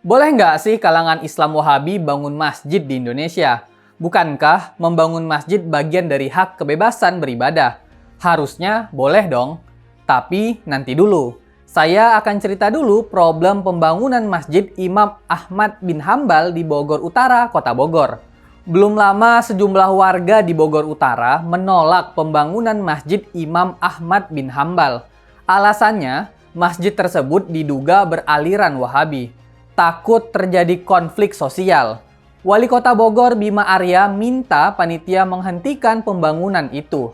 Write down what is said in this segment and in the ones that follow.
Boleh nggak sih kalangan Islam Wahabi bangun masjid di Indonesia? Bukankah membangun masjid bagian dari hak kebebasan beribadah? Harusnya boleh dong. Tapi nanti dulu. Saya akan cerita dulu problem pembangunan Masjid Imam Ahmad bin Hambal di Bogor Utara, Kota Bogor. Belum lama sejumlah warga di Bogor Utara menolak pembangunan Masjid Imam Ahmad bin Hambal. Alasannya, masjid tersebut diduga beraliran Wahabi. Takut terjadi konflik sosial. Wali Kota Bogor Bima Arya minta panitia menghentikan pembangunan itu.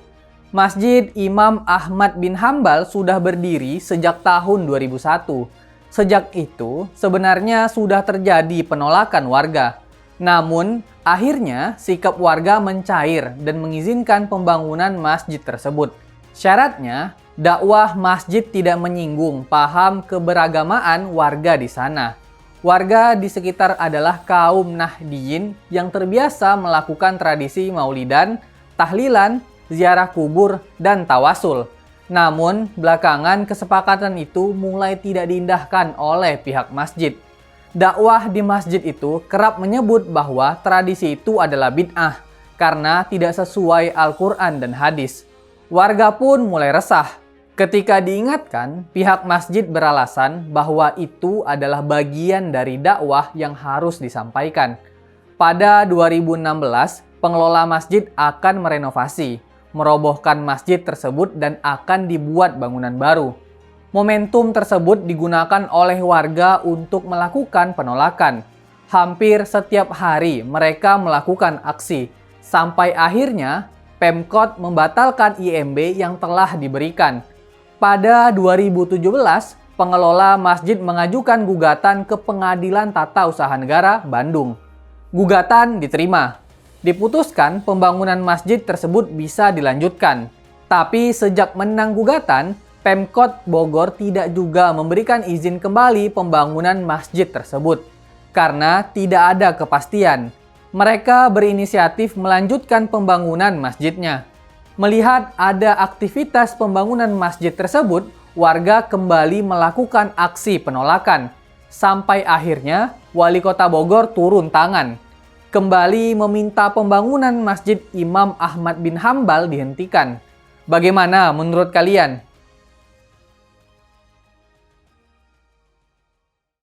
Masjid Imam Ahmad bin Hambal sudah berdiri sejak tahun 2001. Sejak itu, sebenarnya sudah terjadi penolakan warga. Namun, akhirnya sikap warga mencair dan mengizinkan pembangunan masjid tersebut. Syaratnya, dakwah masjid tidak menyinggung paham keberagamaan warga di sana. Warga di sekitar adalah kaum Nahdiyin yang terbiasa melakukan tradisi maulidan, tahlilan, ziarah kubur, dan tawasul. Namun, belakangan kesepakatan itu mulai tidak diindahkan oleh pihak masjid. Dakwah di masjid itu kerap menyebut bahwa tradisi itu adalah bid'ah karena tidak sesuai Al-Quran dan hadis. Warga pun mulai resah. Ketika diingatkan, pihak masjid beralasan bahwa itu adalah bagian dari dakwah yang harus disampaikan. Pada 2016, pengelola masjid akan merenovasi, merobohkan masjid tersebut dan akan dibuat bangunan baru. Momentum tersebut digunakan oleh warga untuk melakukan penolakan. Hampir setiap hari mereka melakukan aksi, sampai akhirnya Pemkot membatalkan IMB yang telah diberikan. Pada 2017, pengelola masjid mengajukan gugatan ke Pengadilan Tata Usaha Negara Bandung. Gugatan diterima. Diputuskan pembangunan masjid tersebut bisa dilanjutkan. Tapi sejak menang gugatan, Pemkot Bogor tidak juga memberikan izin kembali pembangunan masjid tersebut. Karena tidak ada kepastian, mereka berinisiatif melanjutkan pembangunan masjidnya. Melihat ada aktivitas pembangunan masjid tersebut, warga kembali melakukan aksi penolakan. Sampai akhirnya, Wali Kota Bogor turun tangan. Kembali meminta pembangunan Masjid Imam Ahmad bin Hambal dihentikan. Bagaimana menurut kalian?